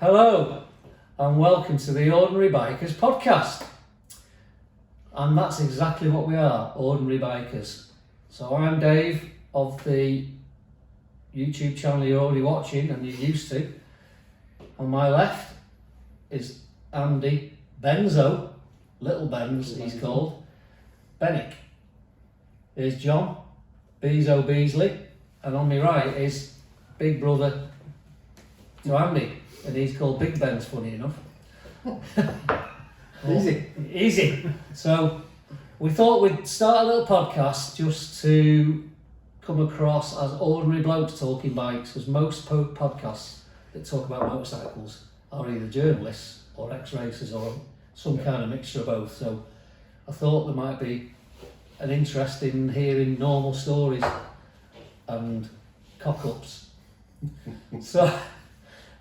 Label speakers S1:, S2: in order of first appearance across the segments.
S1: Hello and welcome to the Ordinary Bikers podcast. And that's exactly what we are, ordinary bikers. So I'm Dave of the YouTube channel you're already watching and you're used to. On my left is Andy Benzo, Little Benz he's called, Bennick. Here's John, Bezo Beasley, and on my right is big brother to Andy. And he's called Big Ben's, funny enough. Easy. So we thought we'd start a little podcast just to come across as ordinary blokes talking bikes, because most podcasts that talk about motorcycles are either journalists or ex-racers or some kind of mixture of both. So I thought there might be an interest in hearing normal stories and cock-ups. So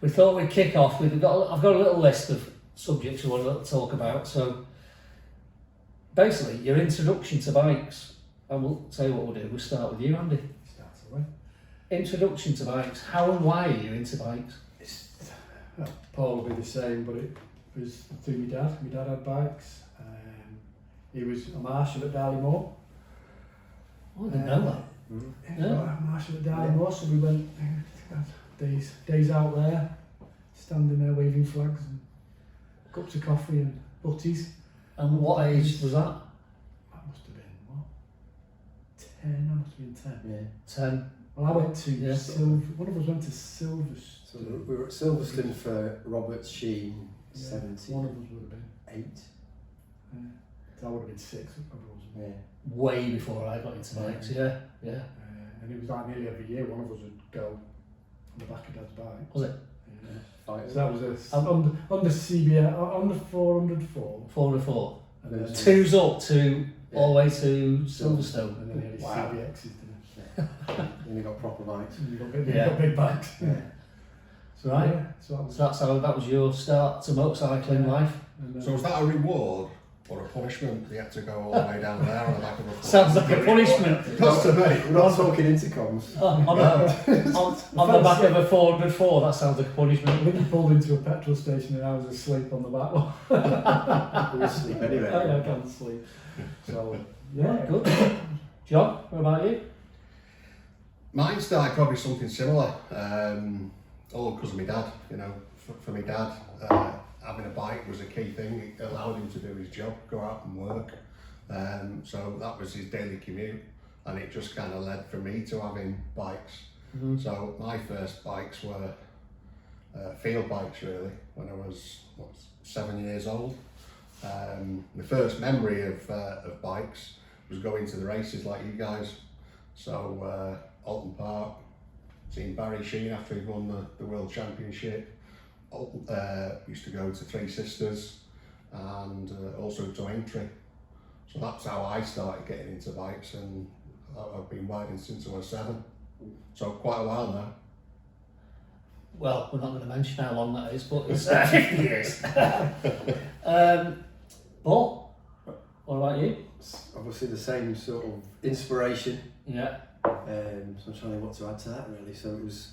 S1: we thought we'd kick off with, I've got a little list of subjects we want to talk about. So basically, your introduction to bikes, and we'll tell you what we'll do. We'll start with you, Andy.
S2: Start away.
S1: Introduction to bikes. How and why are you into bikes?
S2: Paul will be the same, but it was through my dad. My dad had bikes. He was a marshal at Darley Moor.
S1: Oh, I didn't know that.
S2: He was a marshal at Darley Moor, so we went days out there, standing there waving flags and cups of coffee and butties.
S1: And what age was that?
S2: That must have been, what? 10? I must have been 10.
S3: Yeah.
S1: 10.
S2: Well, I went to
S1: Yeah.
S2: one of us went to Silverstone.
S3: So we were at Silverstone for Robert Sheen,
S2: Yeah,
S3: 78.
S2: one of us would have been. So I would have been 6, I probably wasn't.
S3: Yeah.
S1: Way before I got into bikes, yeah.
S2: And it was like nearly every year one of us would go on the back of Dad's bike.
S1: Was it?
S2: Yeah.
S3: Fighters.
S2: So that was on the CBS, on the 404.
S1: 404.
S2: And then
S1: Two's up to all the way to Silverstone.
S2: And then the
S3: Wow.
S2: CBXs, didn't
S3: Then you got proper bikes.
S2: it? You got
S1: Yeah.
S2: big bikes.
S3: Yeah.
S2: So,
S1: Right.
S2: yeah, so that was,
S1: So that was your start to motorcycling life.
S2: and then,
S4: So was that a reward or a punishment? You had to go all the way down there on the back of a
S1: Sounds like a punishment.
S3: Not to me. We're not talking intercoms.
S1: On the back of a 404, that sounds like a
S2: I
S1: punishment.
S2: think he pulled into a petrol station and I was asleep on the back one.
S3: We were asleep anyway.
S2: I can't sleep. So, yeah,
S1: Good. John, what about you?
S4: Mine started probably something similar, all because of my dad. You know, for my dad, having a bike was a key thing. It allowed him to do his job, go out and work. So that was his daily commute, and it just kind of led for me to having bikes.
S1: Mm-hmm.
S4: So my first bikes were field bikes, really, when I was 7 years old. My first memory of bikes was going to the races like you guys. So Alton Park, seen Barry Sheen after he'd won the World Championship. Used to go to Three Sisters and also to Aintree. So that's how I started getting into bikes, and I've been riding since I was 7. So quite a while now.
S1: Well, we're not going to mention how long that is, but it's 50 years. Paul, what about you?
S3: Obviously the same sort of inspiration.
S1: Yeah.
S3: So I'm trying to think what to add to that really. So it was,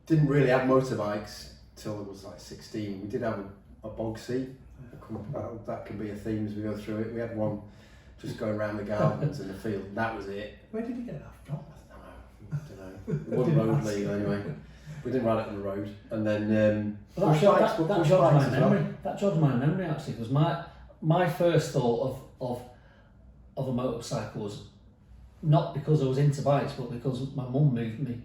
S3: didn't really have motorbikes till I was like 16. We did have a bog seat. That can be a theme as we go through it. We had one just going around the gardens in the field. That was it.
S2: where did you get that from?
S3: I don't know. It wasn't road legal anyway. We didn't ride it on the road. And then
S1: Well,
S3: push
S1: that
S3: bikes, but push
S1: jogs
S3: bikes
S1: my
S3: as well.
S1: memory. That jogs my memory actually, because my first thought of a motorcycle was not because I was into bikes, but because my mum moved me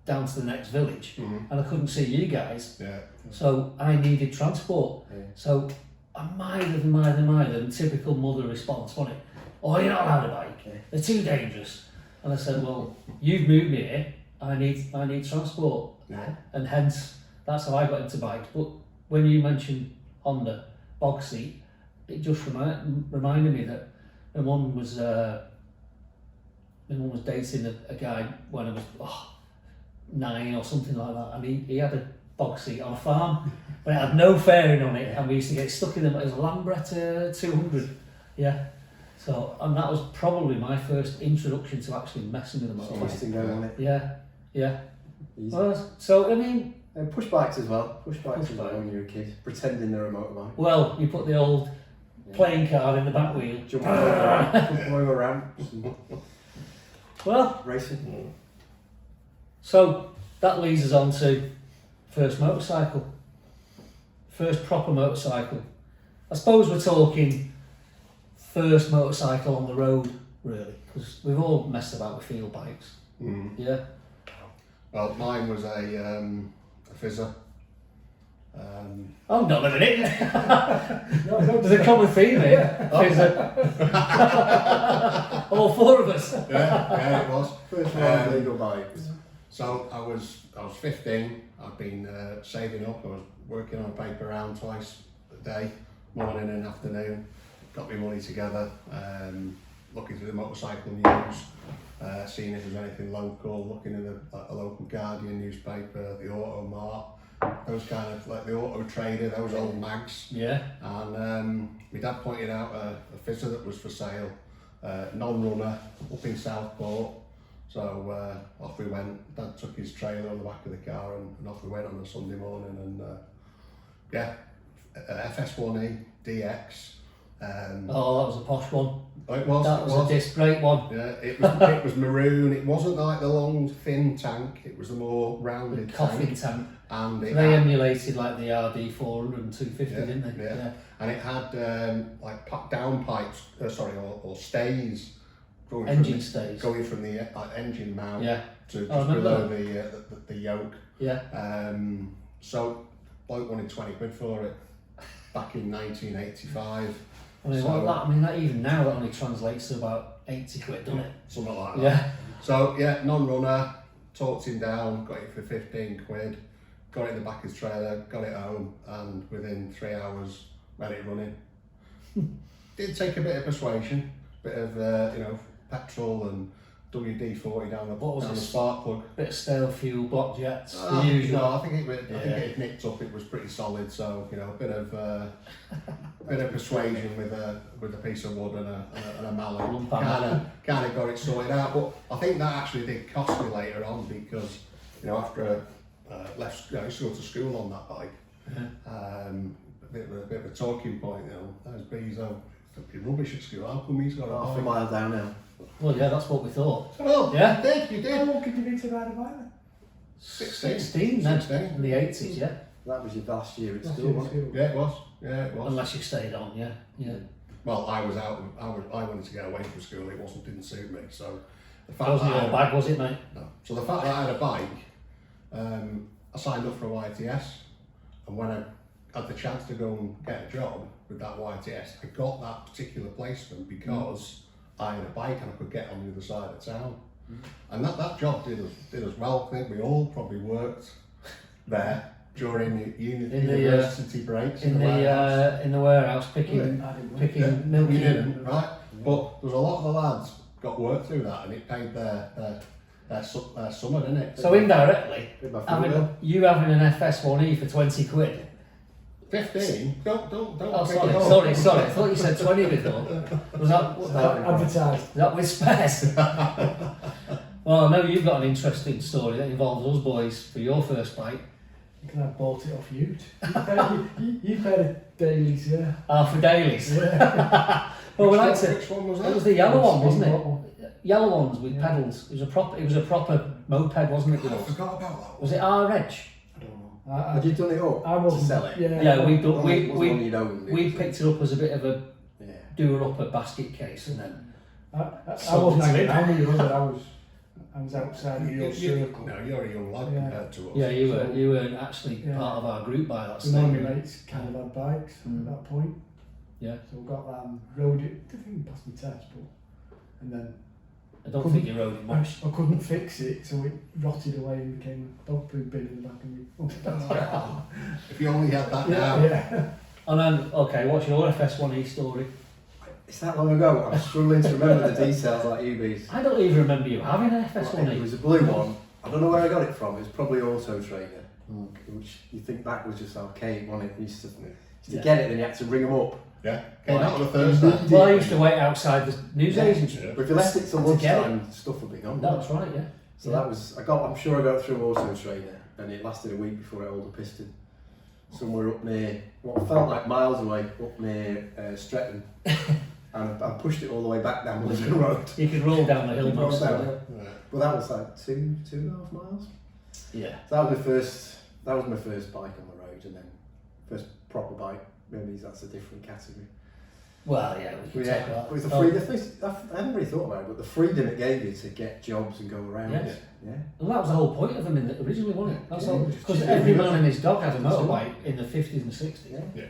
S1: down to the next village,
S4: Mm-hmm.
S1: and I couldn't see you guys,
S4: Yeah.
S1: so I needed transport.
S3: Yeah.
S1: So I might have typical mother response, wasn't it? Oh, you're not allowed a bike.
S3: Yeah.
S1: They're too dangerous. And I said, well, you've moved me here. I need transport.
S4: Yeah.
S1: And hence that's how I got into bikes. But when you mentioned Honda bog seat, it just reminded me that my mum was dating a guy when I was 9 or something like that, and he had a bog seat on a farm, but it had no fairing on it, and we used to get stuck in them. It was a Lambretta 200, yeah. So, and that was probably my first introduction to actually messing with a motorbike.
S3: Used to go on it.
S1: Yeah.
S3: Easy.
S1: Well, so I mean,
S3: And push bikes as well. Push bikes
S1: Push
S3: as well
S1: bike.
S3: when you're a kid, pretending they're a motorbike.
S1: Well, you put the old playing card in the back wheel.
S3: Jumping over ramps and
S1: Well,
S3: racing.
S1: so that leads us on to first motorcycle. First proper motorcycle. I suppose we're talking first motorcycle on the road, really, because we've all messed about with field bikes.
S4: Mm.
S1: Yeah.
S4: Well, mine was a fizzer.
S1: Hold on a minute.
S2: No,
S1: There's a common theme here. There's all four of us.
S4: Yeah, it was.
S3: First round legal bikes.
S4: So I was 15. I'd been saving up. I was working on a paper round twice a day, morning and afternoon. Got my money together, looking through the motorcycle news, seeing if there's anything local, looking in a local Guardian newspaper, the Auto Mart, those kind of like the Auto Trader, those old mags.
S1: Yeah.
S4: And my dad pointed out a fizzer that was for sale, non-runner, up in Southport. So off we went. Dad took his trailer on the back of the car and off we went on a Sunday morning. And FS1E DX.
S1: Oh, that was a posh one.
S4: It was.
S1: That was a disc brake one.
S4: Yeah, it was maroon. It wasn't like the long thin tank. It was the more rounded
S1: Coffin
S4: tank.
S1: tank.
S4: And it
S1: They
S4: had,
S1: emulated like the RD 400 and 250,
S4: Yeah,
S1: didn't they?
S4: yeah. And it had like down pipes, or stays going
S1: Engine stays.
S4: going from the engine mount
S1: Yeah.
S4: to
S1: I
S4: just
S1: remember
S4: below
S1: that.
S4: the yoke.
S1: Yeah.
S4: So bloke wanted 20 quid for it back in 1985.
S1: I mean,
S4: So-
S1: that even now that only translates to about 80 quid, doesn't it?
S4: Something like that.
S1: Yeah.
S4: So yeah, non-runner, talked him down, got it for 15 quid, got it in the back of his trailer, got it home, and within 3 hours, had it running. Did take a bit of persuasion, bit of petrol and WD-40 down the spark plug.
S1: Bit of stale fuel, block jets, the usual.
S4: No, I think it had nicked up. It was pretty solid, so a bit of persuasion with a piece of wood and a mallet kind of got it sorted out. But I think that actually did cost me later on because after I left, I used to go to school on that bike. A bit of a talking point. Those bees are fucking rubbish at school. How come he's got a
S3: Half a
S4: bike?
S3: mile down now.
S1: Well, yeah, that's what we thought.
S4: Well,
S1: Yeah.
S4: you
S2: How
S4: did.
S2: old could you be to ride a bike then?
S1: 16 then,
S4: 16.
S1: in the 80s, yeah.
S3: That was your last year at
S2: Last
S3: school,
S2: year at
S3: wasn't it?
S2: school.
S4: Yeah, it was. Yeah, it was.
S1: Unless you stayed on, yeah.
S4: Well, I was out. I wanted to get away from school. It didn't suit me. So the fact
S1: That wasn't
S4: that
S1: your bag, was it, mate?
S4: No. So the fact that I had a bike, I signed up for a YTS, and when I had the chance to go and get a job with that YTS, I got that particular placement because I had a bike and I could get on the other side of town. And that job did us well. I think we all probably worked there during the university breaks
S1: In the warehouse picking milk.
S4: We didn't, right? But there was a lot of the lads got work through that, and it paid their summer, didn't it?
S1: So indirectly,
S3: Did my food
S1: having
S3: bill.
S1: an FS1E for 20 quid.
S4: 15. Don't.
S1: Oh,
S4: pick it up.
S1: sorry. I thought you said 20 before. Was that
S2: Advertised.
S1: Is that with spares? Well, I know you've got an interesting story that involves us boys for your first bike.
S2: Because I bought it off you. You paid the dailies, yeah.
S1: For dailies.
S2: Yeah.
S1: Well, we like to.
S4: Which one was
S1: It
S4: that?
S1: was the yellow one, wasn't it?
S2: One.
S1: Yellow ones with
S2: Yeah.
S1: pedals. It was a proper moped, wasn't it?
S4: I
S1: Yours?
S4: forgot about that one.
S1: Was it our edge?
S2: I don't know.
S3: Had you done it up
S2: I
S3: to
S2: wasn't.
S3: sell it?
S2: Yeah.
S1: Yeah, we
S3: Wasn't one you'd owned,
S1: we
S3: was it?
S1: picked it up as a bit of a
S3: Yeah.
S1: doer-upper basket case, and then
S2: I wasn't hanging around with you, was I? I was outside of your circle.
S4: No, you're a young lad
S2: Yeah.
S4: compared to us.
S1: yeah, you were actually
S2: Yeah.
S1: part of our group by that
S2: So none of
S1: stage.
S2: my mates kind of had bikes
S1: Mm.
S2: at that point.
S1: Yeah,
S2: So we got that and rode it. I think I passed my test, but and then
S1: I don't think you rode it much.
S2: I couldn't fix it, so it rotted away and became a dog poo bin in the back of me.
S4: If you only had that now.
S2: Yeah.
S1: And then, okay, what's your FS1E story?
S3: It's that long ago. I'm struggling to remember the details like you bees.
S1: I don't even remember you having an
S3: It
S1: FS1E.
S3: was a blue one. I don't know where I got it from. It was probably Auto Trader, which you think back was just archaic, wasn't it? You used to
S1: Yeah.
S3: get it, then you had to ring them up.
S4: Yeah. Came
S1: Right.
S4: out on a Thursday.
S1: Well, I used to wait outside the newsagents.
S4: Yeah.
S3: But if you left it till
S1: To get
S3: lunchtime, stuff would be gone.
S1: That's right, yeah.
S3: So that was I'm sure I got it through Auto Trader. and it lasted a week before it hauled a piston. Somewhere up near, what felt like miles away, up near Stretton. And I pushed it all the way back down Lisbon Road.
S1: You could roll down the hill
S3: Roll
S1: most
S3: down
S1: of
S3: the
S1: it.
S3: hill. But that was like 2.5 miles.
S1: Yeah.
S3: So that was my first bike on the road, and then first proper bike. Maybe that's a different category.
S1: Well, yeah, we could
S3: Yeah,
S1: talk about
S3: but the
S1: that.
S3: I hadn't really thought about it, but the freedom it gave you to get jobs and go around.
S1: Yes.
S3: Yeah.
S1: And that was the whole point of them originally, wasn't it? That's
S3: Yeah,
S1: all.
S3: just
S1: Because
S3: cheap.
S1: every man and his dog had a motorbike in the 50s and 60s.
S3: Yeah.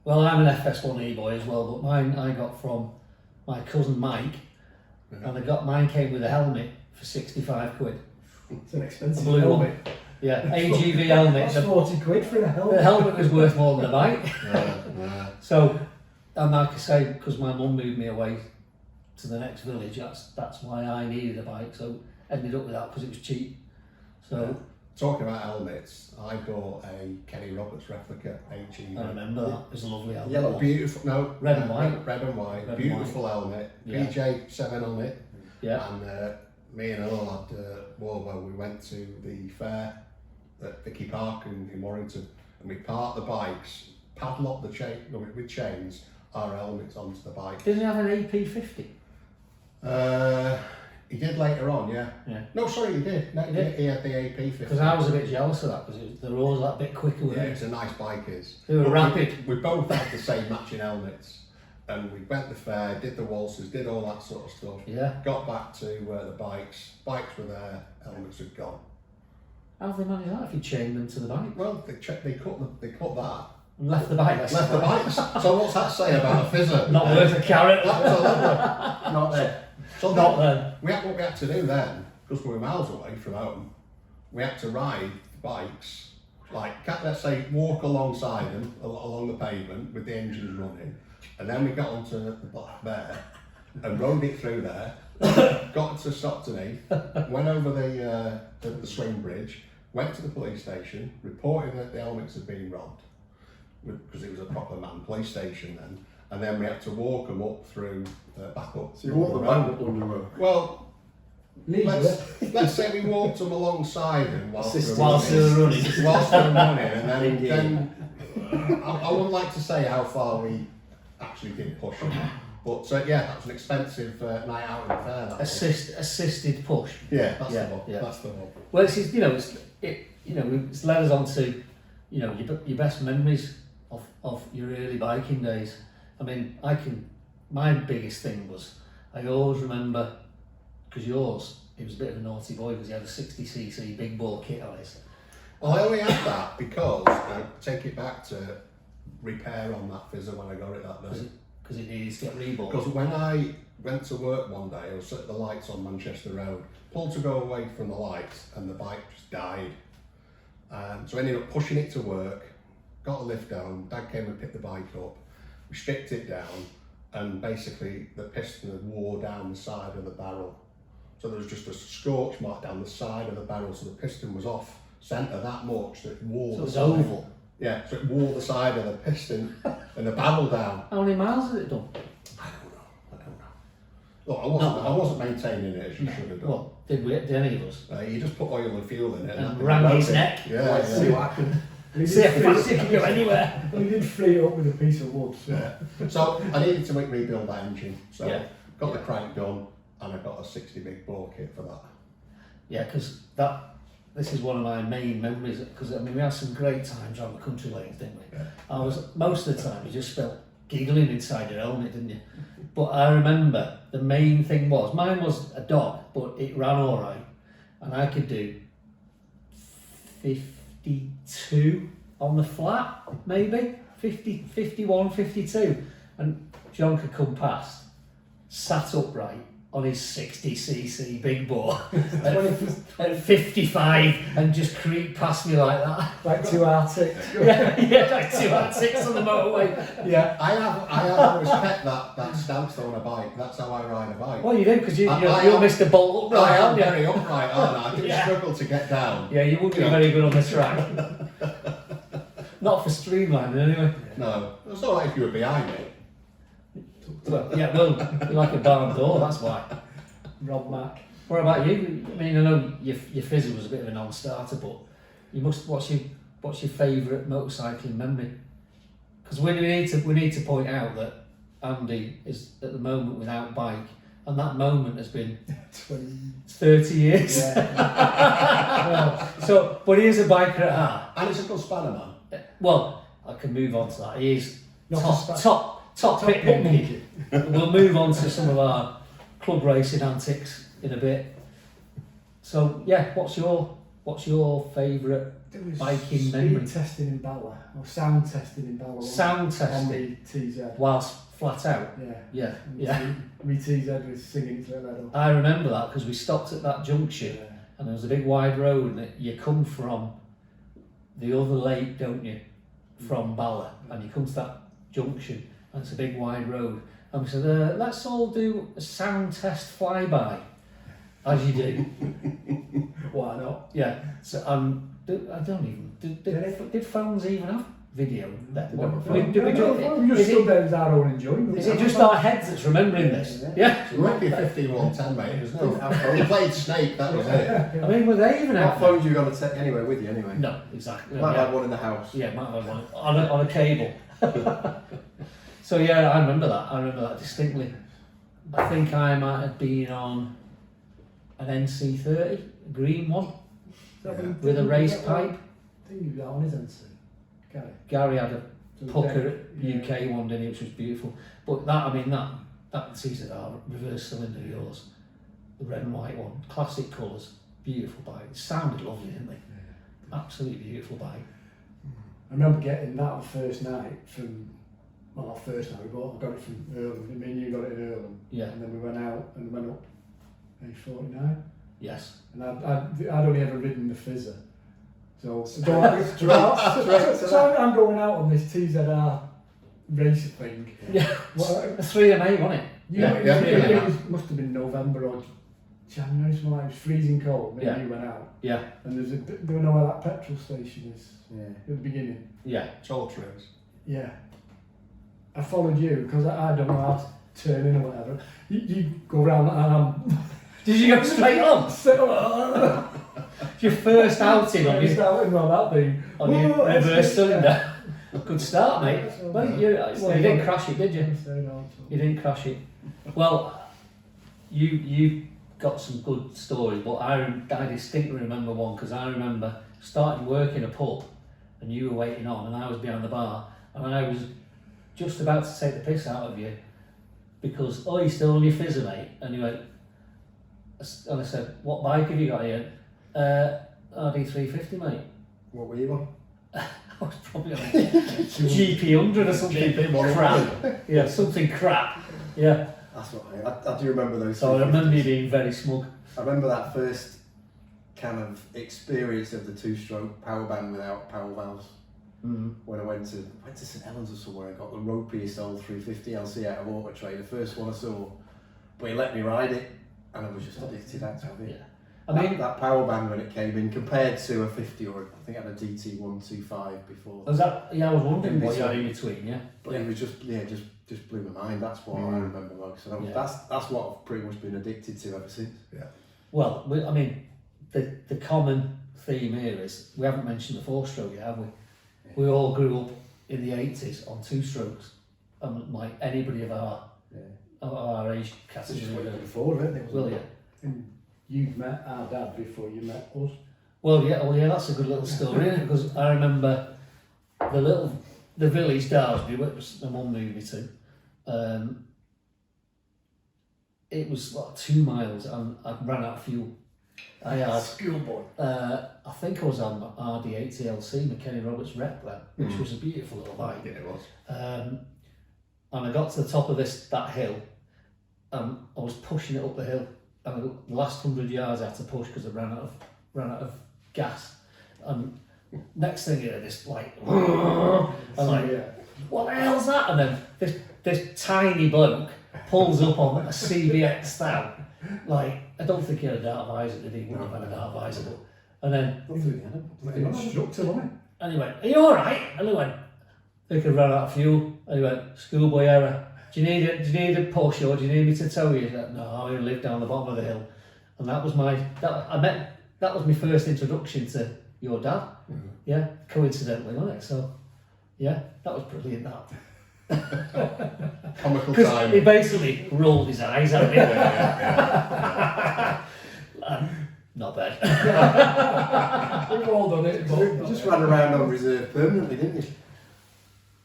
S1: Well, I'm an FS1 E-boy as well, but mine I got from my cousin Mike, and mine came with a helmet for 65 quid.
S2: It's an expensive
S1: A blue
S2: helmet.
S1: one. Yeah, AGV helmet.
S2: That's 40 quid for a helmet.
S1: The helmet was worth more than the bike.
S4: Yeah.
S1: So, and like I say, because my mum moved me away to the next village, that's why I needed a bike. So ended up with that because it was cheap. So
S4: Talking about helmets, I bought a Kenny Roberts replica HE.
S1: I remember that. It was a lovely helmet.
S3: Yellow.
S4: Beautiful, no,
S1: Red and white.
S4: Red and white,
S1: Red and
S4: beautiful helmet,
S1: Yeah.
S4: PJ7 on it.
S1: Yeah.
S4: And me and Earl had we went to the fair at Vicky Park in Warrington, and we parked the bikes, padlocked the chain with chains, our helmets onto the bike.
S1: Didn't he have an AP50?
S4: He did later on, yeah.
S1: Yeah.
S4: No, sorry, he did. No,
S1: He did?
S4: He had the AP50.
S1: Because I was a bit jealous of that because they were always that bit quicker with
S4: Yeah,
S1: it.
S4: it's a nice bike, is.
S1: They were
S4: But
S1: rapid.
S4: We both had the same matching helmets, and we went to the fair, did the waltzes, did all that sort of stuff.
S1: Yeah.
S4: Got back to the bikes. Bikes were there, helmets had gone.
S1: How have they managed that if you chained them to the bike?
S4: Well, they cut that.
S1: And left the bike?
S4: Left the bikes. So what's that say about a fizzer?
S1: Not worth a carrot.
S4: Absolutely.
S3: Not there.
S4: So
S1: Not then.
S4: what we had to do then, because we were miles away from home, we had to ride the bikes, like, let's say, walk alongside them, along the pavement with the engines running, and then we got onto the Black Bear and rode it through there, got to Stockton, went over the swing bridge, went to the police station, reporting that the helmets had been robbed, because it was a proper manned police station then, and then we had to walk them up through, back up.
S3: So you walk the bike up on the road.
S4: Well,
S2: Legally.
S4: let's say we walked them alongside them whilst they were
S1: Whilst they were running.
S4: whilst they were running, and then I wouldn't like to say how far we actually did push them, but yeah, that was an expensive night out in the fair. That was.
S1: Assisted push.
S4: Yeah, that's
S1: Yeah,
S4: the one.
S1: yeah.
S4: That's the one.
S1: Well, it's led us on to, your best memories of your early biking days. I mean, my biggest thing was, I always remember, because he was a bit of a naughty boy because he had a 60cc big bore kit on his.
S4: Well, I only had that because I take it back to repair on that fizzer when I got it that day.
S1: Because it needed to get reborn.
S4: Because when I went to work one day, I was at the lights on Manchester Road, pulled to go away from the lights, and the bike just died. So I ended up pushing it to work, got a lift down, Dad came and picked the bike up, we stripped it down, and basically the piston had wore down the side of the barrel. So there was just a scorch mark down the side of the barrel, so the piston was off centre that much that it wore
S1: So it
S4: the
S1: was
S4: side.
S1: oval.
S4: Yeah, so it wore the side of the piston and the barrel down.
S1: How many miles has it done?
S4: I don't know. Look, I wasn't maintaining it as you should have done.
S1: Well, did any of us?
S4: You just put oil and fuel in it
S1: And ran his neck.
S4: Yeah,
S3: See
S4: yeah.
S3: what happened.
S2: And he
S1: See
S2: did
S1: if
S2: free-
S1: fancy can go anywhere.
S2: And he did free it up with a piece of wood. So.
S4: Yeah. So I needed to rebuild that engine. So
S1: Yeah.
S4: got the crank done, and I got a 60 big bore kit for that.
S1: Yeah, because this is one of my main memories. Because we had some great times around the country lanes, didn't we?
S4: Yeah.
S1: Most of the time you just felt giggling inside your helmet, didn't you? But I remember the main thing was, mine was a dog, but it ran all right, and I could do 52 on the flat, maybe 50, 51, 52, and John could come past, sat upright on his 60cc big bore at 55 and just creep past me like that.
S2: Like two Arctic.
S1: yeah, like 2 out 6 on the motorway. Yeah.
S4: I have always kept that stance on a bike. That's how I ride a bike.
S1: Well, you do, because you're
S4: I-
S1: Mr. Bolt
S4: I
S1: upright,
S4: am
S1: aren't you?
S4: very upright, aren't I? I do
S1: Yeah.
S4: struggle to get down.
S1: Yeah, you wouldn't be very good on the track. Not for streamlining, anyway.
S4: No, it's all right if you were behind me.
S1: Well, yeah, well, you're like a barn door, that's why.
S2: Rob Mack.
S1: What about you? I mean, I know your fizzer was a bit of a non-starter, but You must. What's your favourite motorcycling memory? Because we need to point out that Andy is at the moment without bike, and that moment has been 30 years.
S2: Yeah.
S1: So, but he is a biker at heart.
S4: And it's a good spanner, man.
S1: Well, I can move on to that. He is
S2: Not
S1: top pit monkey. We'll move on to some of our club racing antics in a bit. So yeah, what's your favourite
S2: It was
S1: biking memory?
S2: speed testing in Bala, or sound testing in Bala.
S1: Sound
S2: On
S1: testing
S2: the TZ.
S1: whilst flat out?
S2: Yeah.
S1: Yeah.
S2: My TZ was singing its little head off.
S1: I remember that because we stopped at that junction and there was a big wide road and you come from the other lake, don't you, from Bala, and you come to that junction and it's a big wide road, and we said, let's all do a sound test flyby, as you do.
S2: Why not?
S1: Yeah. So I don't even did phones even have video? Did we
S2: We just stood there as our own enjoyment.
S1: is it just our heads that's remembering this? Yeah.
S4: It might be 15110, mate. There's no. We played Snake, that was it.
S1: I mean, were they even
S3: What
S1: out?
S3: phones you got to take anyway with you anyway?
S1: No, exactly.
S3: You might
S1: Yeah.
S3: have one in the house.
S1: Yeah, might have one on a cable. So yeah, I remember that distinctly. I think I might have been on an NC30, a green one, with a race pipe.
S2: I think you got on his NC.
S1: Gary had a
S2: So
S1: pucker
S2: yeah.
S1: UK one, didn't he, which was beautiful. But that TZR reverse cylinder yours, the red and white one, classic colours, beautiful bike. It sounded lovely, didn't they? Absolutely beautiful bike.
S2: I remember getting that the first night from, well, not first night, I got it from Earlham. Me and you got it in Earlham.
S1: Yeah.
S2: And then we went out and went up A49.
S1: Yes.
S2: And I'd only ever ridden the Fizzer. So I'm going out on this TZR race thing.
S1: Yeah.
S2: Well,
S1: A 3MA, wasn't it?
S2: it must have been November or January, something like it was freezing cold. Me
S1: Yeah.
S2: and you went out.
S1: Yeah.
S2: And do you know where that petrol station is?
S3: Yeah.
S2: At the beginning.
S1: Yeah.
S4: Toll trails.
S2: Yeah. I followed you because I don't know how to turn in or whatever. You go round and I'm.
S1: Did you go straight on? Your first outing on your reverse cylinder. Good start, mate. Well, you didn't crash it, did you? You didn't crash it. Well, you got some good stories, but I distinctly remember one because I remember starting work in a pub and you were waiting on and I was behind the bar and I was just about to take the piss out of you because, you're still on your fizzer, mate? And you went, and I said, what bike have you got here? RD350, mate.
S3: What were you on?
S1: I was probably on a GP100 or something
S4: GP100.
S1: crap. Yeah, something crap. Yeah.
S3: That's what I do remember those.
S1: So I remember
S3: 350s.
S1: you being very smug.
S3: I remember that first kind of experience of the two-stroke power band without power valves. When I went to St Helens or somewhere, I got the ropiest old 350 LC out of Auto Trade, the first one I saw. But he let me ride it, and I was just addicted out of it.
S1: Yeah. I mean,
S3: that power band when it came in, compared to a 50 or I think I had a DT125 before.
S1: was that? Yeah, I was wondering what you had in between. Yeah.
S3: But it was just blew my mind. That's what I remember most. And that's what I've pretty much been addicted to ever since.
S4: Yeah.
S1: Well, I mean, the common theme here is we haven't mentioned the four-stroke yet, have we? Yeah. We all grew up in the 80s on two-strokes, and like anybody of our age category.
S2: Before, it?
S1: Will you?
S2: And you met our dad before you met us.
S1: Well, yeah, that's a good little story, isn't it? Because I remember the village Darsby, which my mum moved me to. It was like 2 miles, and I ran out of fuel. I had
S2: Schoolboy.
S1: I think I was on RD80 LC, McKenny Roberts Rep then, which was a beautiful little bike.
S4: Yeah, it was.
S1: And I got to the top of that hill, and I was pushing it up the hill. And the last 100 yards I had to push because I ran out of gas. And next thing you hear, this like, and like, what the hell's that? And then this tiny bloke pulls up on a CBX stout. Like, I don't think he had a dark visor, did he? He wouldn't have had a dark visor. But, and then
S2: Instructor, wasn't
S1: and he went, are you alright? And he went, I think I ran out of fuel. And he went, schoolboy error. Do you need a push or do you need me to tow you? Said, no, I only live down the bottom of the hill. And that was my first introduction to your dad. Yeah, coincidentally, wasn't it? So, yeah, that was brilliant. That
S4: Comical
S1: because
S4: time.
S1: he basically rolled his eyes at me. Not bad.
S2: We've all done it. But
S3: You just ran around on reserve permanently, didn't you?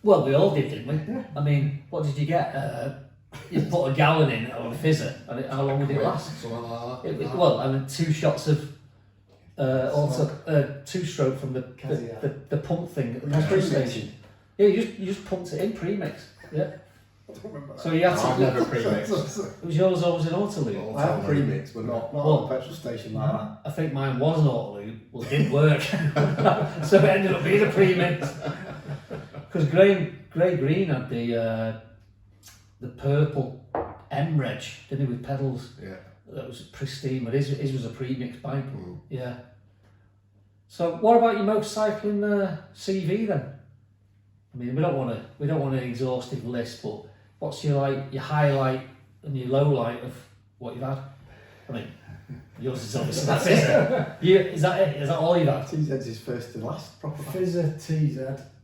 S1: Well, we all did, didn't we? I mean, what did you get? You put a gallon in on a fizzer, and how long would it last?
S4: Something like that.
S1: Well, I mean, 2 shots of two-stroke from the pump thing at the petrol station. Yeah, you just pumped it in pre-mix. Yeah.
S3: I don't remember that.
S1: So you had to.
S4: I've never pre-mixed.
S1: Was yours always an Autolube?
S3: I had pre-mix, but not
S1: Well,
S3: on a petrol station like that.
S1: I think mine was an Autolube. Well, it didn't work, so it ended up being a pre-mix. Because Grey Green had the purple M reg, didn't he, with pedals?
S4: Yeah.
S1: That was pristine, but his was a pre-mix bike.
S4: Mm.
S1: Yeah. So what about your motorcycling CV then? I mean, we don't want an exhaustive list, but what's your highlight and your low light of what you've had? I mean, yours is obviously that's it. Is that it? Is that all you've had?
S3: TZ's his first and last proper bike.
S2: Fizzer, TZ,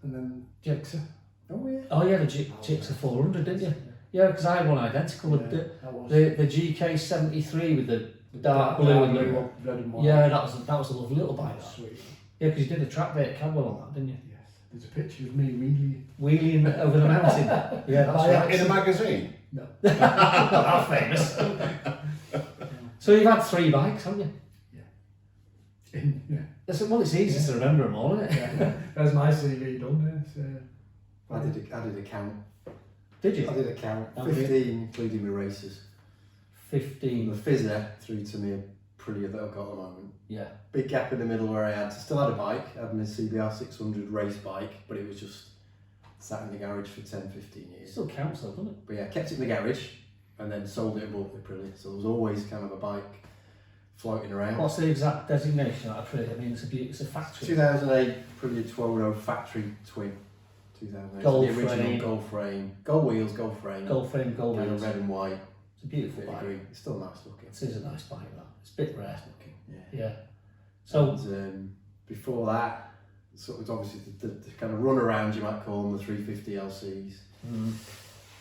S2: and then Gixxer.
S3: Oh yeah.
S1: Oh, you had a Gixxer 400, didn't you? Yeah, because I had one identical with
S2: That was
S1: the GK73 with the dark blue and the
S2: red and white.
S1: yeah, that was a lovely little bike. That.
S2: Sweet.
S1: Yeah, because you did a track day at Cadwell on that, didn't you?
S2: Yes. There's a picture of me wheeling.
S1: Wheeling over the mountain. Yeah, that's right.
S4: In a magazine?
S2: No.
S1: Not that famous. So you've had 3 bikes, haven't you?
S2: Yeah.
S1: It's easy to remember them all, isn't it?
S2: Yeah. There's my CV done there. So.
S3: I did a count.
S1: Did you?
S3: I did a count.
S1: Oh,
S3: 15, including my races. From
S1: 15.
S3: the Fizzer through to my Aprilia that I've got at the moment.
S1: Yeah.
S3: Big gap in the middle where I still had a bike. I had my CBR 600 race bike, but it was just sat in the garage for 10, 15
S1: It
S3: years.
S1: still counts though, doesn't it?
S3: But yeah, kept it in the garage and then sold it and bought the Aprilia. So there was always kind of a bike floating around.
S1: What's the exact designation of that Aprilia? I mean, it's a factory.
S3: 2008 Aprilia 12 factory twin. 2008.
S1: Gold
S3: the original
S1: frame.
S3: gold frame, gold wheels, gold frame,
S1: Gold frame, gold
S3: kind of
S1: wheels.
S3: red and white,
S1: It's a beautiful
S3: bit of
S1: bike.
S3: green. It's still nice looking.
S1: It is a nice bike, that. It's a bit rare.
S3: Yeah.
S1: Yeah. So,
S3: And, before that, so it was obviously the kind of run around, you might call them, the 350 LCs.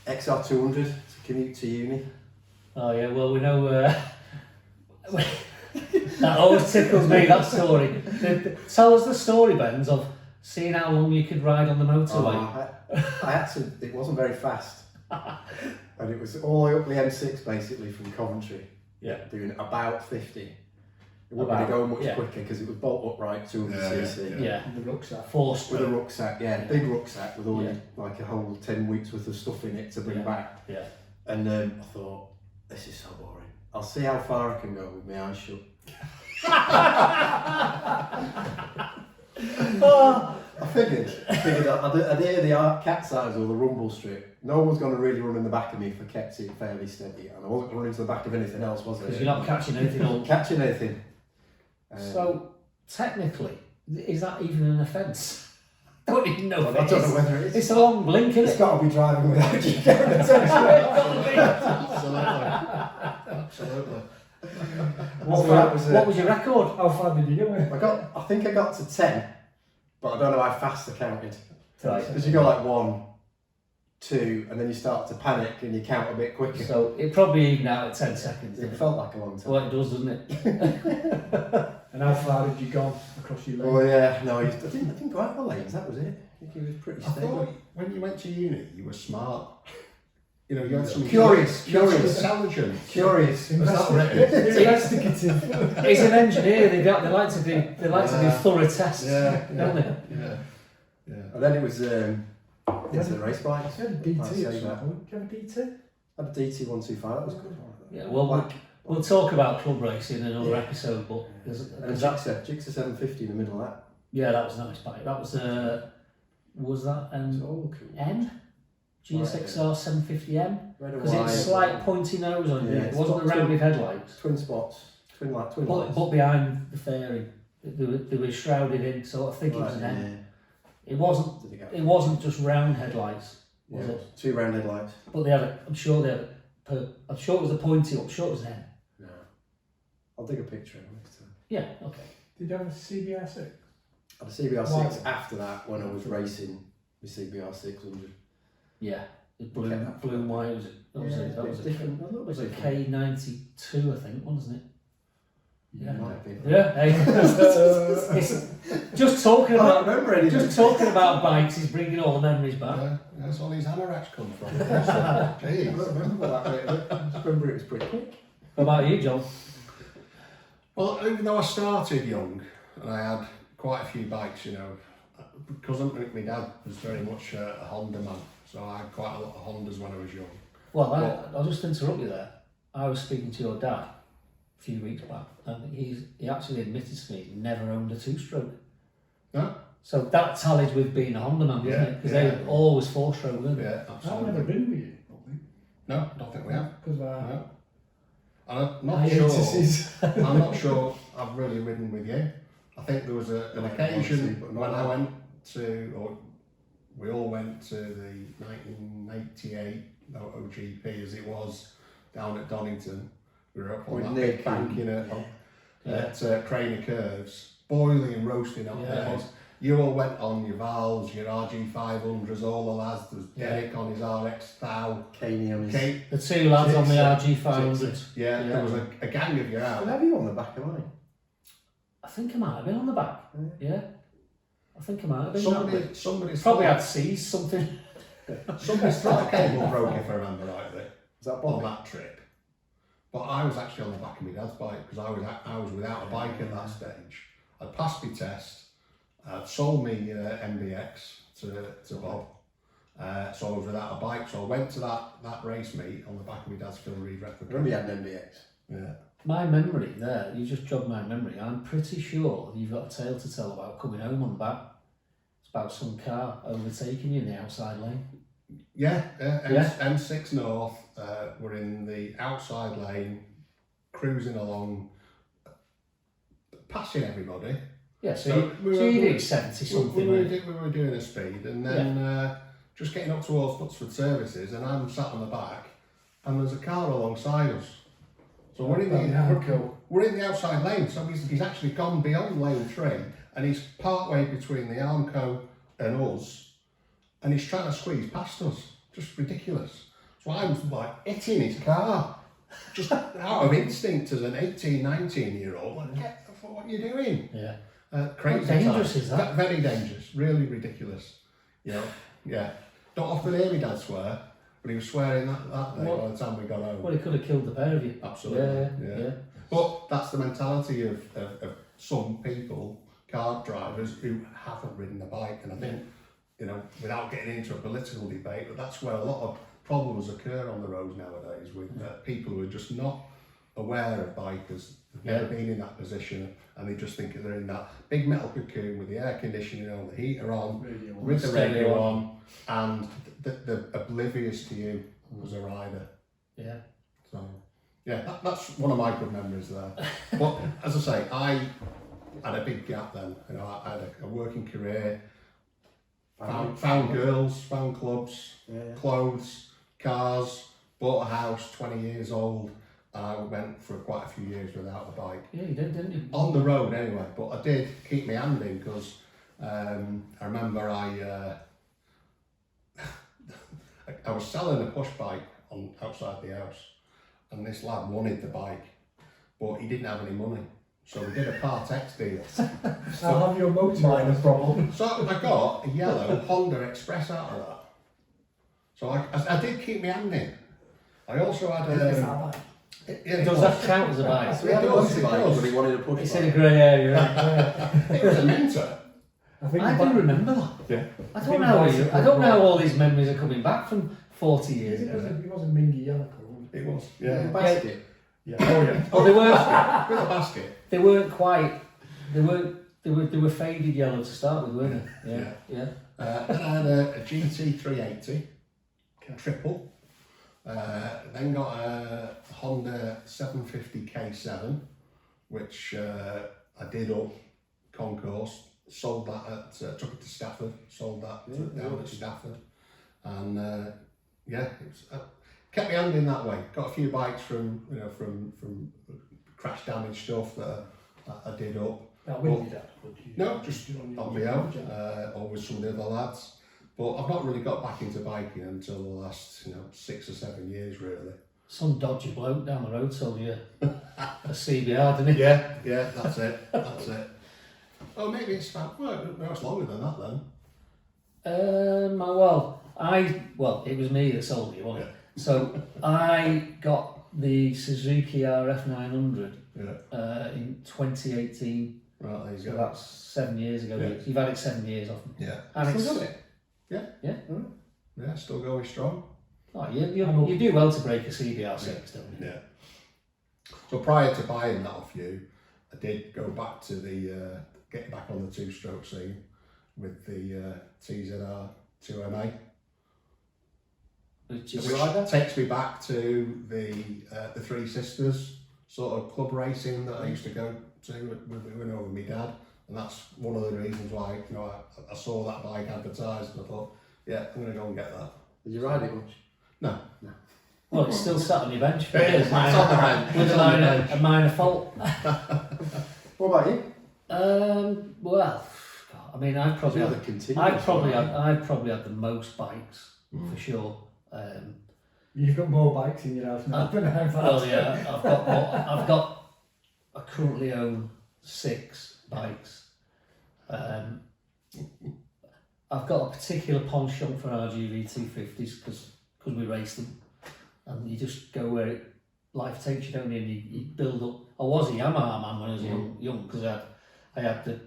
S3: XR200 to commute to uni.
S1: oh yeah, well, we know. That always tickles me, that story. Tell us the story, Benz, of seeing how long you could ride on the motorway.
S3: I had to, it wasn't very fast. And it was all the way up the M6 basically from Coventry.
S1: Yeah.
S3: Doing about 50. It wasn't going to go much quicker because it was bolt upright 200cc.
S1: Yeah.
S2: And the rucksack.
S3: With a rucksack, big rucksack with all like a whole 10 weeks worth of stuff in it to bring back.
S1: Yeah.
S3: And I thought, this is so boring. I'll see how far I can go with my eyes shut. I figured I'd hear the cat's eyes or the rumble strip. No one's going to really run in the back of me if I kept it fairly steady. And I wasn't running to the back of anything else, was
S1: Because
S3: it?
S1: you're not catching anything on.
S3: Catching anything.
S1: So, technically, is that even an offence? I don't even know if
S3: I
S1: it
S3: don't
S1: is.
S3: know whether it is.
S1: It's a long blink, isn't
S3: It's
S1: it?
S3: got to be driving without you.
S4: Absolutely.
S1: What was your record?
S2: How far did you go?
S3: I think I got to 10, but I don't know how fast I counted.
S1: Right.
S3: Because you go like 1, 2, and then you start to panic and you count a bit quicker.
S1: So, it probably even out at 10 seconds.
S3: It
S1: Didn't it?
S3: felt like a long time.
S1: Well, it does, doesn't it?
S2: And how far had you gone across your lane?
S3: Oh yeah, no, I didn't go out the lanes, that was it. I think he was pretty
S4: I
S3: stable.
S4: thought when you went to uni, you were smart. You know, you had some
S3: Curious.
S4: intelligence.
S3: Curious.
S4: Is that what it is?
S2: Investigative.
S1: He's an engineer. They like to do thorough tests, don't they?
S4: Yeah.
S3: And then it was into the race bikes.
S2: You had a
S3: I'd
S2: DT
S3: say
S2: at some
S3: that.
S2: point. Do you have a DT?
S3: I had a DT125, that was good.
S1: Yeah. Well, we'll talk about club racing in another episode, but
S3: And a
S1: there's that.
S3: Gixxer 750 in the middle of that.
S1: Yeah, that was a nice bike. That was that
S3: It's all cool.
S1: M? GSXR 750M?
S3: Red and
S1: Because it's
S3: white.
S1: slight pointy nose on it.
S3: Yeah,
S1: It
S3: it's
S1: wasn't
S3: got
S1: the rounded headlights.
S3: Twin spots. Twin
S1: But
S3: lights.
S1: behind the fairing, they were shrouded in, so I think it was an M.
S3: Yeah.
S1: It wasn't.
S3: Did it go?
S1: It wasn't just round headlights, was
S3: Yeah.
S1: it?
S3: 2 round headlights.
S1: But they had. I'm sure they had. I'm sure it was the pointy. I'm sure it was an M.
S3: No. I'll dig a picture of it next time.
S1: Yeah. Okay.
S2: Did you have a CBR6?
S3: I had a CBR 6
S2: Right.
S3: after that when I was racing the CBR 600.
S1: Yeah, it's blue and white. Was it? That was
S3: Yeah,
S1: it. That
S3: it's
S1: was a
S3: different.
S1: It was a K92, I think, wasn't it? Yeah.
S3: Might have been.
S1: Yeah. Hey. It's just talking
S3: I don't
S1: about
S3: remember anything.
S1: just talking about bikes is bringing all the memories back.
S4: Yeah, that's all these anoraks come from.
S3: I
S4: Jeez.
S3: don't remember that really. I just remember it was pretty quick.
S1: What about you, John?
S4: Well, even though I started young and I had quite a few bikes, because my dad was very much a Honda man, so I had quite a lot of Hondas when I was young.
S1: Well, I'll just interrupt you there. I was speaking to your dad a few weeks back, and he actually admitted to me he never owned a two-stroke.
S4: No?
S1: So that tallies with being a Honda man, doesn't
S4: Yeah,
S1: it? Because
S4: yeah.
S1: they were always four-stroke, weren't they?
S4: Yeah,
S2: I've
S4: absolutely.
S2: never been with you,
S4: No, I don't think we have.
S2: because
S4: No. I'm not sure.
S2: hiatuses.
S4: I'm not sure I've really ridden with you. I think there was an occasion
S3: But not
S4: when I
S3: now.
S4: went to, or we all went to the 1988 MotoGP as it was down at Donington. We were up on
S3: With
S4: that
S3: Nick
S4: big bank
S1: Yeah.
S4: at Craner Curves, boiling and roasting hot
S1: Yeah.
S4: days. You all went on your Vals, your RG500s, all the lads. There was
S1: Yeah.
S4: Derek on his RX Thou,
S3: Caney on his.
S4: Kate.
S1: The two lads on the
S3: Sixer.
S1: RG500.
S4: Yeah,
S1: Yeah.
S4: there was a gang of you
S3: Did I
S4: out.
S3: have you on the back of mine?
S1: I think I might have been on the back. Yeah. I think I might have been.
S4: Somebody's
S1: Probably
S4: thought-
S1: had seized something.
S4: Somebody's thought cable broke, if I remember rightly,
S3: Was that
S4: on
S3: Bobby?
S4: that trip. But I was actually on the back of my dad's bike because I was without a bike at that stage. I'd passed my test. I'd sold me MBX to Bob. So I was without a bike. So I went to that race meet on the back of my dad's Phil Reed
S3: I
S4: replica.
S3: remember you had an MBX.
S4: Yeah.
S1: My memory there, you just jogged my memory. I'm pretty sure you've got a tale to tell about coming home on the back. It's about some car overtaking you in the outside lane.
S4: Yeah,
S1: Yeah.
S4: M6 North. We're in the outside lane, cruising along, passing everybody.
S1: Yeah, so,
S4: So
S1: you,
S4: we
S1: so
S4: were-
S1: you did 70 something.
S4: We
S1: weren't you?
S4: were doing a speed, and then just getting up towards Futsford Services, and I'm sat on the back, and there's a car alongside us. So we're in the outside lane, so he's actually gone beyond lane 3, and he's partway between the Armco and us, and he's trying to squeeze past us. Just ridiculous. So I was like hitting his car, just out of instinct as an 18, 19-year-old. Like, get the fuck, what are you doing?
S1: Yeah.
S4: Crazy.
S1: How dangerous
S4: time.
S1: is that?
S4: Very dangerous. Really ridiculous. Yeah. Don't often hear my dad swear, but he was swearing that day by the time we got home.
S1: Well, he could have killed the pair of you.
S4: Absolutely.
S1: Yeah.
S4: But that's the mentality of some people, car drivers, who haven't ridden a bike. And I think, without getting into a political debate, but that's where a lot of problems occur on the roads nowadays with people who are just not aware of bikers. They've never been in that position, and they just think they're in that big metal cocoon with the air conditioning on, the heater on, with the radio on, and they're oblivious to you as a rider.
S1: Yeah.
S4: So, yeah, that's one of my good memories there. But as I say, I had a big gap then. I had a working career, found girls, found clubs, clothes, cars, bought a house, 20 years old. I went for quite a few years without a bike.
S1: Yeah, you did, didn't you?
S4: On the road anyway, but I did keep my hand in because I remember I was selling a push bike outside the house, and this lad wanted the bike, but he didn't have any money. So we did a Part X deal.
S2: I'll have your motor minor problem.
S4: So I got a yellow Honda Express out of that. So I did keep my hand in. I also had
S1: Does that count as a bike?
S3: So he had a motorbike, but he wanted a push
S1: It's
S3: bike.
S1: in a grey area.
S4: It was a Mentor.
S1: I do remember that.
S4: Yeah.
S1: I don't know how all these memories are coming back from 40 years
S2: It
S1: ago.
S2: was a mingy yellow colour.
S4: It was.
S3: Yeah.
S4: Yeah.
S3: The basket.
S2: Yeah. Oh yeah.
S1: Well,
S4: With a basket.
S1: they weren't quite. They were faded yellow to start with, weren't they? Yeah.
S4: Then I had a GT 380 triple. Then got a Honda 750 K7, which I did up concourse. Sold that took it to Stafford. Sold that down at Stafford, and it was, kept me hand in that way. Got a few bikes from crash damage stuff that I did up.
S2: That with your dad? Would you?
S4: No, just
S2: on
S4: on
S2: your
S4: my own,
S2: project?
S4: or with some of the other lads. But I've not really got back into biking until the last, 6 or 7 years, really.
S1: Some dodgy bloke down the road told you a CBR, didn't he?
S4: Yeah, that's it, that's it. Oh, maybe it's about, well, no, it's longer than that then.
S1: Well, it was me that sold you, wasn't it? So I got the Suzuki RF 900 in 2018.
S4: Right, there you
S1: So
S4: go.
S1: that's 7 years ago.
S4: Yeah.
S1: You've had it 7 years off me.
S4: Yeah.
S1: And
S3: Still
S1: it's,
S3: got it?
S4: Yeah, still going strong.
S1: oh, you do well to break a CBR 6, don't you?
S4: Yeah. So prior to buying that off you, I did go back to the, get back on the two-stroke scene with the TZR 2MA.
S1: Which is
S4: Which takes me back to the Three Sisters sort of club racing that I used to go to with my dad, and that's one of the reasons why I saw that bike advertised and I thought, yeah, I'm going to go and get that.
S3: Did you ride it much?
S4: No.
S1: well, it's still sat on your bench.
S4: It's on the bench.
S1: With
S4: It's on the bench.
S1: a minor fault.
S3: What about you?
S1: Well, I mean, I've probably
S3: You're
S1: had,
S3: the continuous one.
S1: I've probably had the most bikes for sure.
S2: You've got more bikes in your house now than I've had.
S1: Well, yeah, I currently own 6 bikes. I've got a particular penchant for RGV 250s because we race them, and you just go where life takes you, don't you? And you build up. I was a Yamaha man when I was young because I had the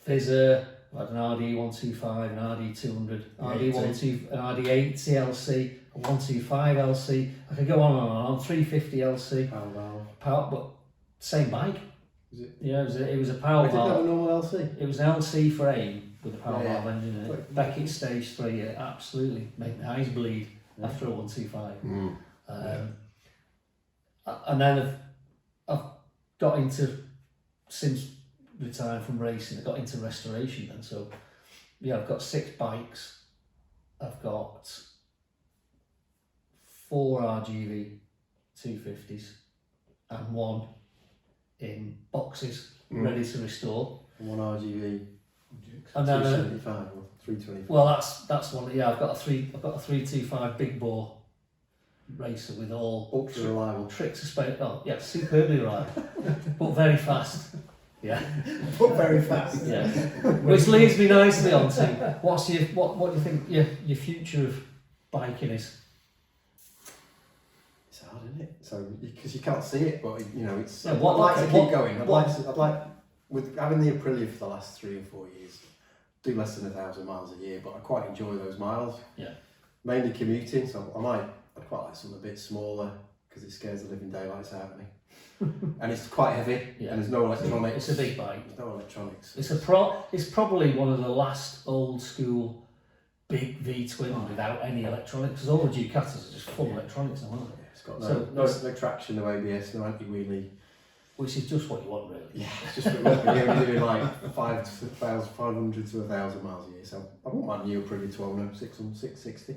S1: Fizzer, I had an RD125, an RD200, RD12, an RD8 CLC, a 125 LC. I could go on, 350 LC. Power, but same bike.
S3: Is it?
S1: Yeah, it was a power
S3: I didn't have
S1: valve.
S3: a normal LC.
S1: It was an LC frame with a power
S3: Yeah,
S1: valve engine in it. Beckett stage 3, it absolutely made my eyes bleed after a 125. And then I've got into, since retiring from racing, I got into restoration then. So yeah, I've got 6 bikes. I've got 4 RGV 250s and 1 in boxes ready to restore.
S3: One RGV.
S1: And then
S3: 275 or 325.
S1: well, that's one. Yeah, I've got a 325 big bore racer with all
S3: Ultra reliable.
S1: tricks of space. Oh yeah, superbly reliable, but very fast. Yeah,
S2: But very fast.
S1: yeah. Which leads me nicely on to what do you think your future of biking is?
S3: It's hard, isn't it? So because you can't see it, but it's.
S1: Yeah,
S3: I'd like to keep going. I'd
S1: what-
S3: like with having the Aprilia for the last 3 or 4 years, do less than 1,000 miles a year, but I quite enjoy those miles.
S1: Yeah.
S3: Mainly commuting, so I'd quite like something a bit smaller because it scares the living daylights out of me. And it's quite heavy,
S1: Yeah.
S3: and there's no electronics.
S1: It's a big bike.
S3: There's no electronics.
S1: It's probably one of the last old school big V twin without any electronics. Because all the Ducatis are just full electronics now, aren't they?
S3: It's got
S1: So
S3: no traction, no ABS, no anti-wheelie.
S1: Which is just what you want, really.
S3: Yeah, it's just you're only doing like 500 to 1,000 miles a year. So I wouldn't mind new Aprilia to own a 660.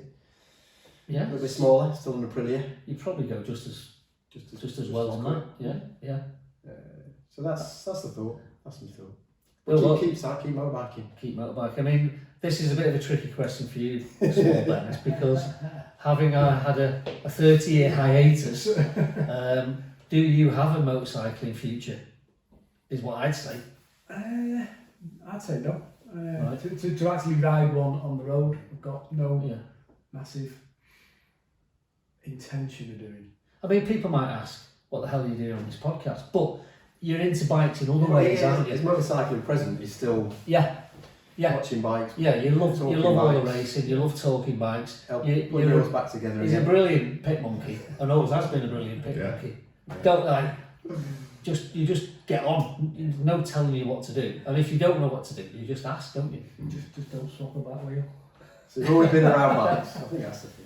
S1: Yeah.
S3: A little bit smaller, still an Aprilia.
S1: You'd probably go just as well on that. Yeah.
S3: So that's the thought. That's my thought.
S1: Well,
S3: Keep motorbiking.
S1: keep motorbike. I mean, this is a bit of a tricky question for you, small Dennis, because having had a 30-year hiatus, do you have a motorcycling future? Is what I'd say.
S2: I'd say no.
S1: Right.
S2: To actually ride one on the road, I've got no
S1: Yeah.
S2: massive intention of doing.
S1: I mean, people might ask, what the hell are you doing on this podcast? But you're into bikes in other ways, aren't
S3: Is
S1: you?
S3: motorcycling present? You're still
S1: Yeah.
S3: watching bikes.
S1: Yeah, you love
S3: Talking
S1: all the
S3: bikes.
S1: racing, you love talking bikes.
S3: Help
S1: You-
S3: put
S1: you're-
S3: yours back together
S1: He's a
S3: again.
S1: brilliant pit monkey, and always has been a brilliant pit
S4: Yeah.
S1: monkey. Don't like you just get on. There's no telling you what to do, and if you don't know what to do, you just ask, don't you?
S2: Just don't swap a back wheel.
S3: So you've always been around bikes. I think that's the thing.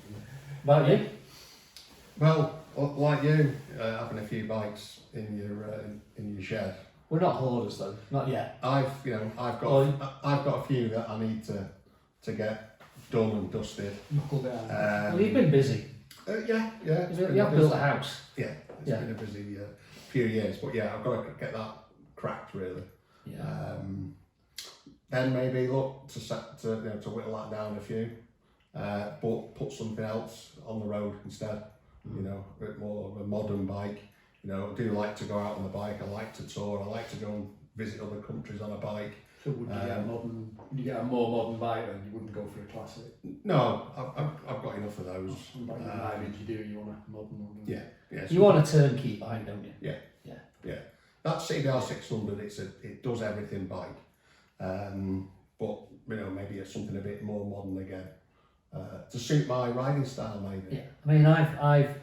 S1: About you?
S4: Well, like you, having a few bikes in your shed.
S1: We're not hoarders though, not yet.
S4: I've got a few that I need to get done and dusted.
S2: Knuckle down.
S1: Well, you've been busy.
S4: Yeah. it's been
S1: You have
S4: a
S1: built a
S4: busy-
S1: house.
S4: Yeah, it's
S1: Yeah.
S4: been a busy few years, but yeah, I've got to get that cracked really.
S1: Yeah.
S4: Then maybe look to to whittle that down a few, but put something else on the road instead. You know, a bit more of a modern bike. You know, I do like to go out on the bike. I like to tour. I like to go and visit other countries on a bike.
S2: So would you get a more modern bike then? You wouldn't go for a classic?
S4: No, I've got enough of those.
S2: Like the mileage you do, you want a modern one?
S4: Yeah, yeah.
S1: You want a turnkey bike, don't you?
S4: Yeah. That CBR 600, it does everything bike, but you know, maybe it's something a bit more modern again, to suit my riding style maybe.
S1: Yeah. I mean, I've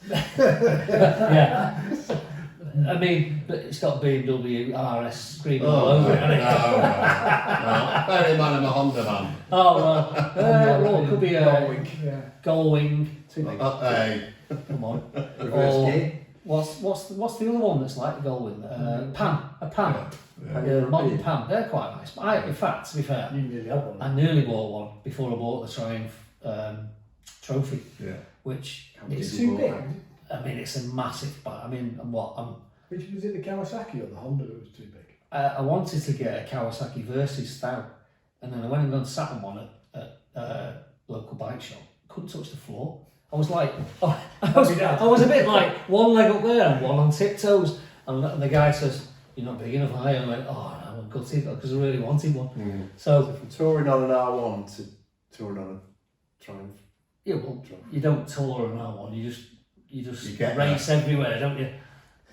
S1: yeah. I mean, but it's got BMW RS screaming all over it, hasn't it?
S4: No. Bear in mind I'm a Honda man.
S1: Oh well, it could be a Gullwing.
S4: Hey.
S1: Come on.
S3: Reverse
S1: Or
S3: gear.
S1: what's the other one that's like a Gullwing? A Pan.
S4: Yeah.
S1: Modern Pan. They're quite nice. But in fact, to be fair,
S2: You nearly had one.
S1: I nearly bought one before I bought the Triumph Trophy,
S4: Yeah.
S1: which
S2: It's
S1: is,
S2: too big.
S1: I mean, it's a massive bike. I mean,
S2: Which was it, the Kawasaki or the Honda that was too big?
S1: I wanted to get a Kawasaki Versys style, and then I went and sat on one at a local bike shop. Couldn't touch the floor. I was like, I was a bit like one leg up there and one on tiptoes. And the guy says, "You're not big enough, are you?" And I went, "Oh, no, I'm gutted because I really wanted one." So
S3: from touring on an R1 to touring on a Triumph.
S1: yeah, well, you don't tour on that one. You just
S4: get
S1: race everywhere, don't you?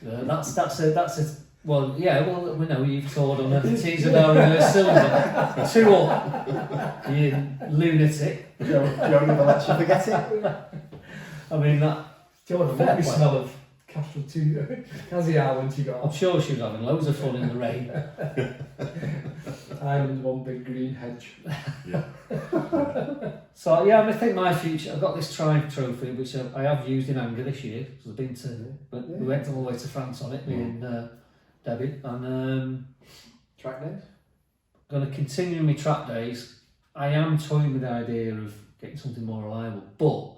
S1: That's a well, yeah. Well, we know you've toured on a Tizador reverse cylinder, 2 up. You lunatic.
S3: Joe never lets you forget it.
S1: I mean that.
S2: Do you know what the
S1: Fair
S2: lovely
S1: play.
S2: smell of Castrol 2 Kaziar when she got
S1: I'm
S2: off?
S1: sure she was having loads of fun in the rain.
S2: Ireland one big green hedge.
S1: So yeah, I think my future. I've got this Triumph Trophy, which I have used in anger this year. So I've been to, but we went all the way to France on it, me and Debbie, and
S3: Track days?
S1: going to continue my track days. I am toying with the idea of getting something more reliable, but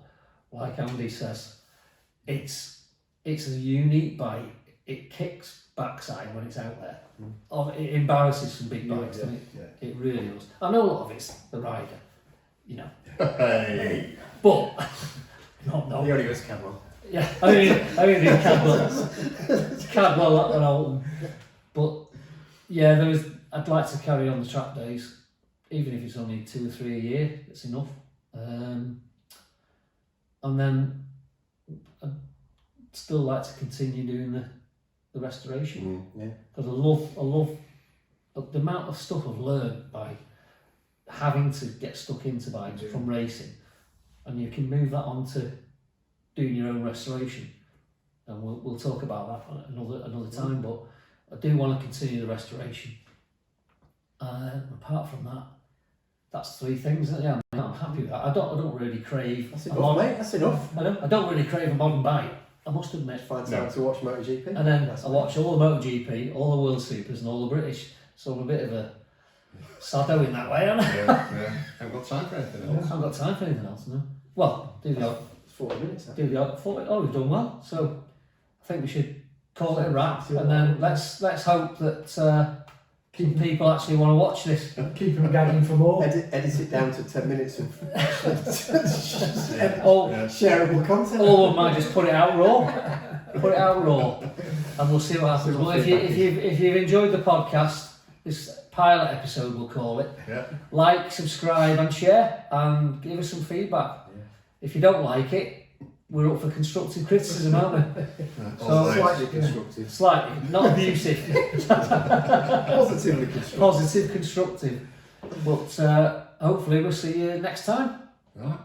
S1: like Andy says, it's a unique bike. It kicks backside when it's out there. It embarrasses some big bikes, doesn't it?
S2: Yeah.
S1: It really does. I know a lot of it's the rider, you know,
S4: Hey.
S1: but not
S3: The only was Camel.
S1: Yeah, I mean Cadwell and Alton, but yeah, I'd like to carry on the track days, even if it's only 2 or 3 a year. It's enough, and then I'd still like to continue doing the restoration because I love the amount of stuff I've learned by having to get stuck into bikes from racing, and you can move that on to doing your own restoration, and we'll talk about that another time. But I do want to continue the restoration. Apart from that, that's 3 things. Yeah, I'm happy with that. I don't really crave.
S3: That's enough, mate. That's enough.
S1: I don't really crave a modern bike. I must admit.
S3: Find time to watch MotoGP.
S1: And then I watch all the MotoGP, all the World Supers, and all the British. So I'm a bit of a saddo in that way, aren't I?
S4: Yeah. Haven't got time for anything
S1: I
S4: else.
S1: haven't got time for anything else, no. Well, do the odd.
S3: It's 40 minutes now.
S1: Do the odd 40. Oh, we've done well. So I think we should call it a wrap, and then let's hope that some people actually want to watch this.
S2: Keep them gagging for more.
S3: Edit it down to 10 minutes of
S1: Or
S3: shareable content.
S1: we might just put it out raw, and we'll see what happens. Well, if you've enjoyed the podcast, this pilot episode we'll call it.
S4: Yeah.
S1: Like, subscribe, and share, and give us some feedback.
S3: Yeah.
S1: If you don't like it, we're up for constructive criticism, aren't we? So
S3: Slightly constructive.
S1: slightly, not abusive.
S3: Positively constructive.
S1: Positive, constructive. But hopefully we'll see you next time.
S4: Right.